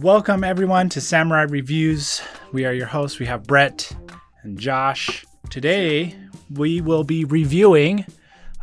Welcome everyone to Samurai Reviews. We are your hosts. We have Brett and Josh. Today we will be reviewing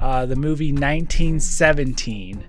the movie 1917.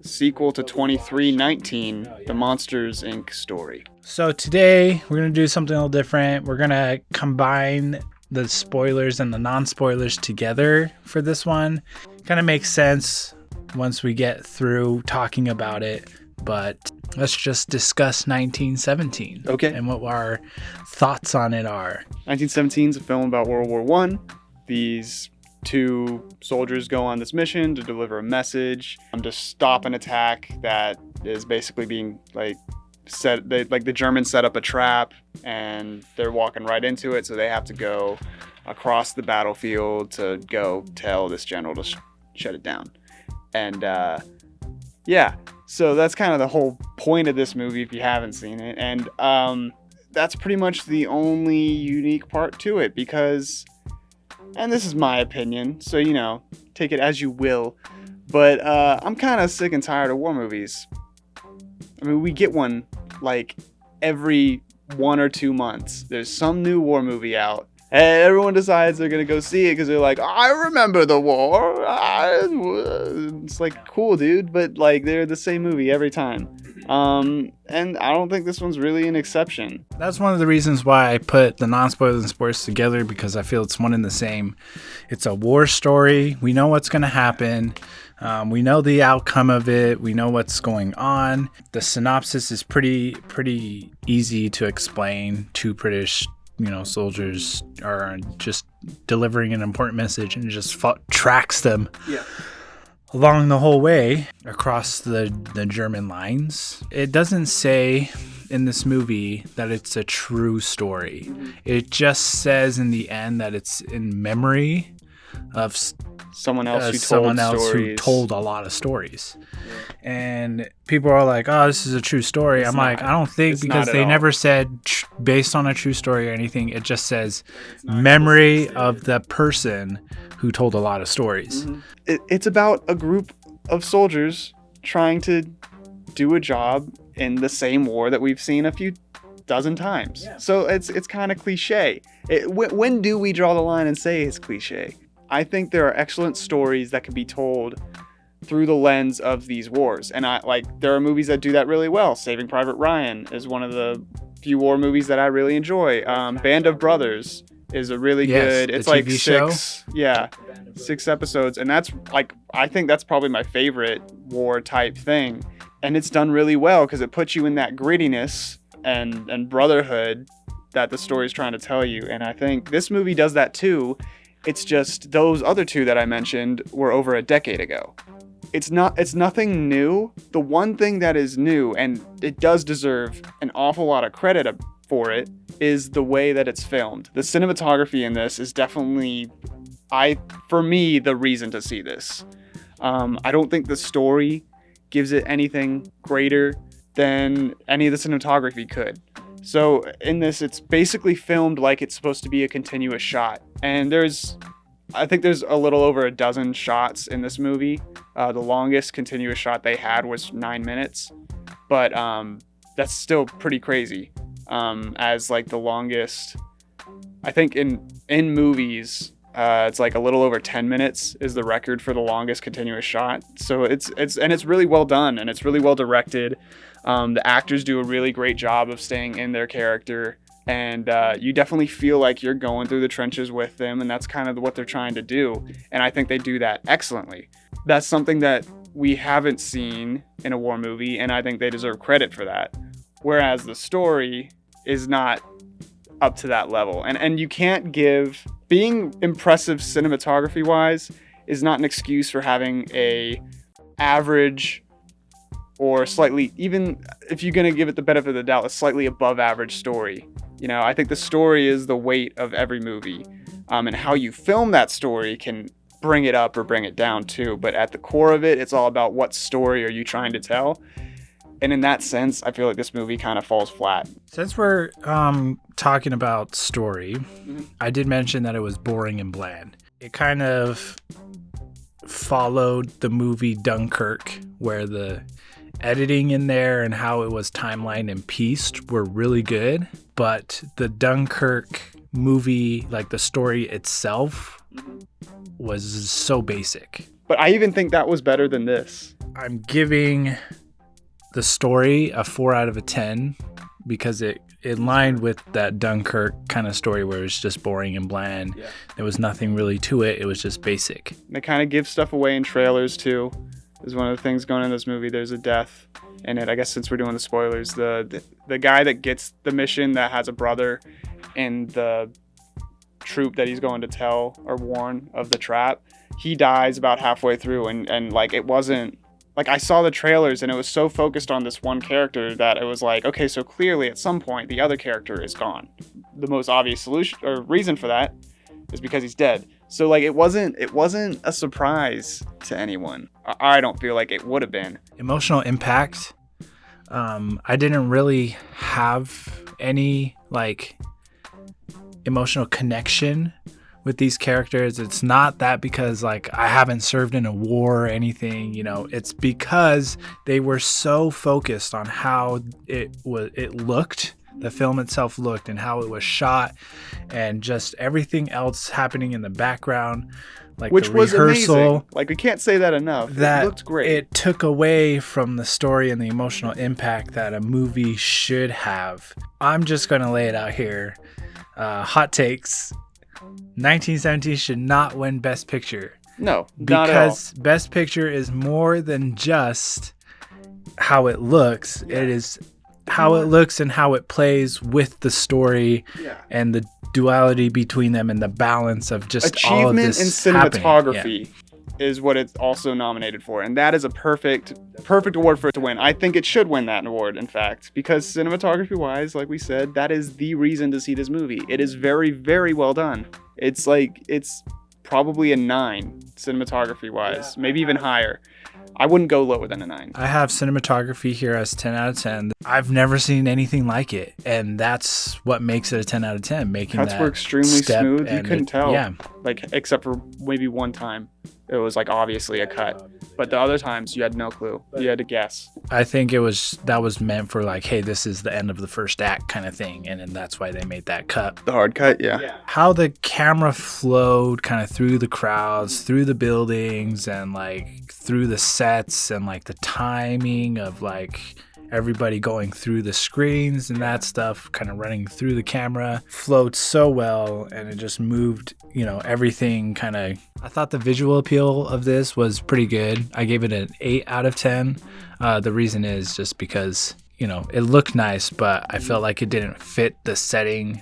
Sequel to 2319, The Monsters, Inc. story. So today we're going to do something a little different. We're going to combine the spoilers and the non-spoilers together for this one. Kind of makes sense once we get through talking about it, but let's just discuss 1917. Okay. And what our thoughts on it are. 1917 is a film about World War I. These two soldiers go on this mission to deliver a message to stop an attack that is basically being the Germans set up a trap and they're walking right into it, so they have to go across the battlefield to go tell this general to shut it down. And so that's kind of the whole point of this movie if you haven't seen it. And that's pretty much the only unique part to it because, and this is my opinion, so take it as you will, but I'm kind of sick and tired of war movies. I mean, we get one like every 1 or 2 months. There's some new war movie out, and everyone decides they're gonna go see it because they're like, I remember the war. It's like, cool, dude, but like they're the same movie every time. And I don't think this one's really an exception. That's one of the reasons why I put the non-spoilers and spoilers together, because I feel it's one and the same. It's a war story. We know what's going to happen. We know the outcome of it. We know what's going on. The synopsis is pretty easy to explain. Two British, soldiers are just delivering an important message, and it just tracks them. Yeah. Along the whole way across the German lines. It doesn't say in this movie that it's a true story. Mm-hmm. It just says in the end that it's in memory of someone else who told a lot of stories. Yeah. And people are like, oh, this is a true story. I'm like, I don't think, because they never said based on a true story or anything. It just says memory of the person who told a lot of stories. Mm-hmm. It's about a group of soldiers trying to do a job in the same war that we've seen a few dozen times. Yeah. So it's kind of cliche. When do we draw the line and say it's cliche? I think there are excellent stories that can be told through the lens of these wars. And there are movies that do that really well. Saving Private Ryan is one of the few war movies that I really enjoy. Band of Brothers is a really good, it's like six episodes. And that's I think that's probably my favorite war type thing. And it's done really well because it puts you in that grittiness and brotherhood that the story's trying to tell you. And I think this movie does that too. It's just those other two that I mentioned were over a decade ago. It's nothing new. The one thing that is new, and it does deserve an awful lot of credit for it, is the way that it's filmed. The cinematography in this is definitely, for me, the reason to see this. I don't think the story gives it anything greater than any of the cinematography could. So in this, it's basically filmed like it's supposed to be a continuous shot. And I think there's a little over a dozen shots in this movie. The longest continuous shot they had was 9 minutes. But that's still pretty crazy. As like the longest, I think in movies, it's like a little over 10 minutes is the record for the longest continuous shot. So it's really well done, and it's really well directed. The actors do a really great job of staying in their character, and you definitely feel like you're going through the trenches with them, and that's kind of what they're trying to do. And I think they do that excellently. That's something that we haven't seen in a war movie, and I think they deserve credit for that. Whereas the story is not up to that level. And you can't being impressive cinematography wise is not an excuse for having a average or slightly, even if you're going to give it the benefit of the doubt, a slightly above average story. I think the story is the weight of every movie. And how you film that story can bring it up or bring it down too. But at the core of it, it's all about what story are you trying to tell. And in that sense, I feel like this movie kind of falls flat. Since we're talking about story, I did mention that it was boring and bland. It kind of followed the movie Dunkirk, where the editing in there and how it was timeline and pieced were really good. But the Dunkirk movie, like the story itself, was so basic. But I even think that was better than this. I'm giving the story a 4 out of 10 because it lined with that Dunkirk kind of story where it's just boring and bland. Yeah. There was nothing really to it. It was just basic. They kind of give stuff away in trailers too. Is one of the things going in this movie. There's a death in it. I guess since we're doing the spoilers, the guy that gets the mission that has a brother in the troop that he's going to tell or warn of the trap, he dies about halfway through, and like it wasn't like I saw the trailers and it was so focused on this one character that it was like, okay, so clearly at some point the other character is gone. The most obvious solution or reason for that is because he's dead. So like it wasn't a surprise to anyone. I don't feel like it would have been. Emotional impact. I didn't really have any like emotional connection with these characters. It's not that because like I haven't served in a war or anything, you know, it's because they were so focused on how it looked, the film itself looked, and how it was shot, and just everything else happening in the background, like which the was rehearsal. Amazing. Like we can't say that enough. That it looked great. It took away from the story and the emotional impact that a movie should have. I'm just gonna lay it out here. Hot takes. 1917 should not win Best Picture. No, not at all. Because Best Picture is more than just how it looks. Yeah. It is how it looks and how it plays with the story, and the duality between them and the balance of just achievement all of this in cinematography is what it's also nominated for, and that is a perfect award for it to win. I think it should win that award, in fact, because cinematography wise, like we said, that is the reason to see this movie. It is very, very well done. It's probably a 9 cinematography wise, maybe even higher. I wouldn't go lower than a 9. I have cinematography here as 10 out of 10. I've never seen anything like it, and that's what makes it a 10 out of 10. Cuts were extremely smooth. You couldn't tell. Yeah. Like, except for maybe one time. It was like obviously a cut, but the other times you had no clue. You had to guess. I think that was meant for like, hey, this is the end of the first act kind of thing, and then that's why they made that cut. The hard cut, yeah. How the camera flowed kind of through the crowds, through the buildings, and like through the sets, and like the timing of like everybody going through the screens and that stuff kind of running through the camera flowed so well, and it just moved, you know, everything kind of. I thought the visual appeal of this was pretty good. I gave it an 8 out of 10. The reason is just because, you know, it looked nice, but I felt like it didn't fit the setting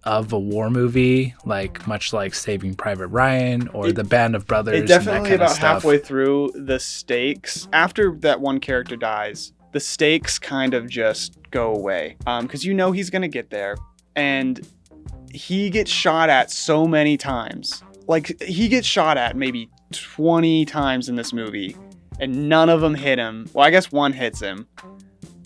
of a war movie, like much like Saving Private Ryan or The Band of Brothers. It definitely about halfway through, the stakes after that one character dies, the stakes kind of just go away, because you know he's gonna get there, and he gets shot at so many times. Like, he gets shot at maybe 20 times in this movie, and none of them hit him. Well, I guess one hits him,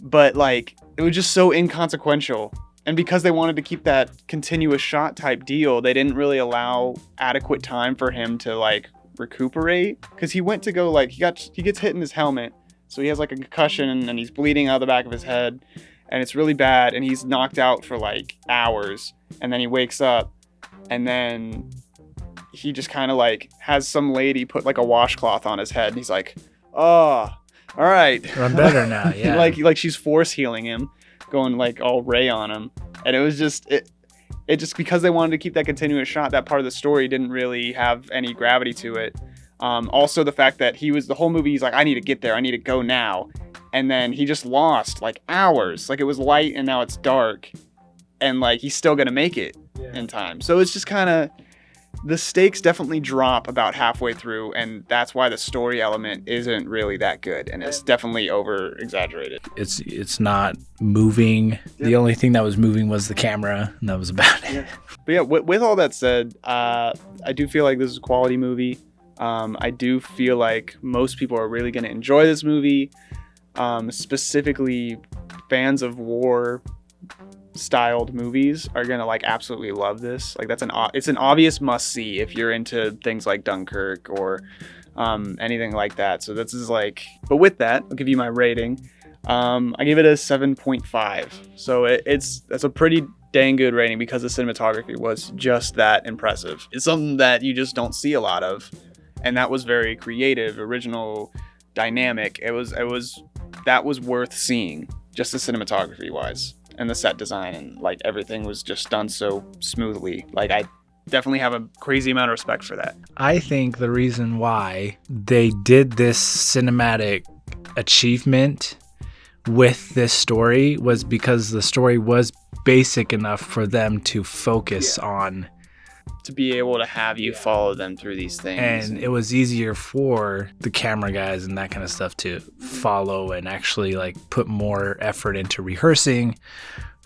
but like it was just so inconsequential. And because they wanted to keep that continuous shot type deal, they didn't really allow adequate time for him to like recuperate, because he went to go like he gets hit in his helmet. So he has like a concussion, and he's bleeding out of the back of his head, and it's really bad, and he's knocked out for like hours, and then he wakes up, and then he just kind of like has some lady put like a washcloth on his head, and he's like, oh, all right. I'm better now, yeah. like she's force healing him, going like all Ray on him, and it was just it just because they wanted to keep that continuous shot, that part of the story didn't really have any gravity to it. Also the fact that the whole movie, he's like, I need to get there, I need to go now. And then he just lost like hours. Like, it was light and now it's dark, and like he's still gonna make it in time. So it's just kind of, the stakes definitely drop about halfway through, and that's why the story element isn't really that good, and it's definitely over exaggerated. It's not moving. The only thing that was moving was the camera, and that was about it. But yeah, with all that said, I do feel like this is a quality movie. I do feel like most people are really going to enjoy this movie. Specifically, fans of war styled movies are going to like absolutely love this. Like, it's an obvious must see if you're into things like Dunkirk or anything like that. So this is like, but with that, I'll give you my rating. I give it a 7.5. So that's a pretty dang good rating because the cinematography was just that impressive. It's something that you just don't see a lot of, and that was very creative, original, dynamic. That was worth seeing, just the cinematography wise, and the set design, and like everything was just done so smoothly. Like, I definitely have a crazy amount of respect for that. I think the reason why they did this cinematic achievement with this story was because the story was basic enough for them to focus on, to be able to have you follow them through these things. and it was easier for the camera guys and that kind of stuff to follow and actually like put more effort into rehearsing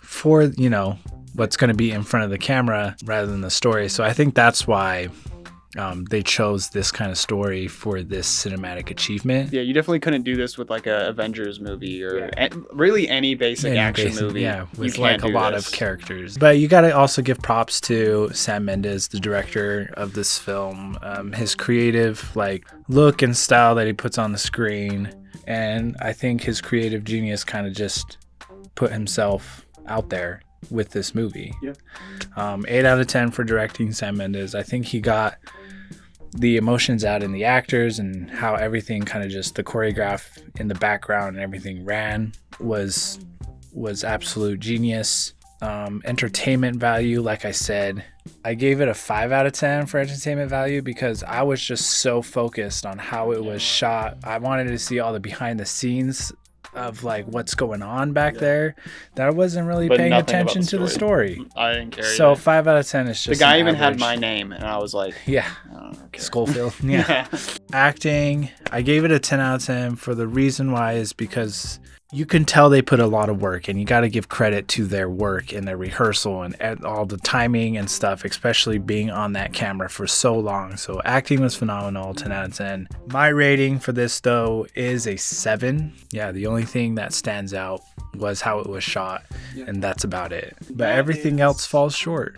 for, you know, what's going to be in front of the camera rather than the story. So I think that's why they chose this kind of story for this cinematic achievement. Yeah, you definitely couldn't do this with like a Avengers movie or really any basic action movie. Yeah, with like a lot of characters. But you got to also give props to Sam Mendes, the director of this film. His creative like look and style that he puts on the screen, and I think his creative genius kind of just put himself out there with this movie. Yeah. 8 out of 10 for directing Sam Mendes. I think he got the emotions out in the actors, and how everything kind of just the choreograph in the background and everything ran was absolute genius. Entertainment value, like I said, I gave it a 5 out of 10 for entertainment value because I was just so focused on how it was shot. I wanted to see all the behind the scenes of like what's going on back there that I wasn't really paying attention to the story. I didn't care. So 5 out of 10 is just the guy even had my name, and I was like, yeah, Schofield. Yeah. Acting, I gave it a 10 out of 10 for the reason why is because you can tell they put a lot of work, and you got to give credit to their work and their rehearsal and all the timing and stuff, especially being on that camera for so long. So acting was phenomenal, 10 out of 10. My rating for this though is a 7. Yeah, the only thing that stands out was how it was shot, and that's about it. But everything else falls short.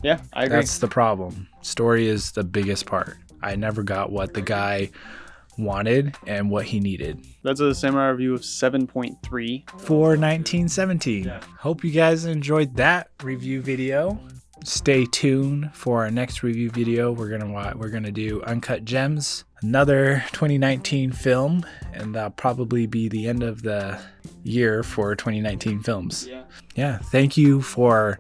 Yeah, I agree. That's the problem. Story is the biggest part. I never got what the guy wanted and what he needed. That's a samurai review of 7.3 for 1917. Yeah. Hope you guys enjoyed that review video. Stay tuned for our next review video. We're gonna do Uncut Gems, another 2019 film, and that'll probably be the end of the year for 2019 films. Yeah, thank you for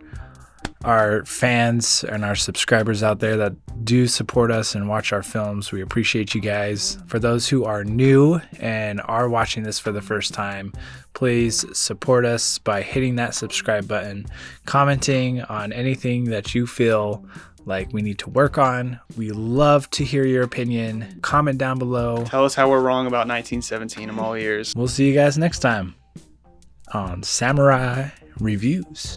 our fans and our subscribers out there that do support us and watch our films. We appreciate you guys. For those who are new and are watching this for the first time, please support us by hitting that subscribe button, commenting on anything that you feel like we need to work on. We love to hear your opinion. Comment down below. Tell us how we're wrong about 1917. I'm all ears. We'll see you guys next time on Samurai Reviews.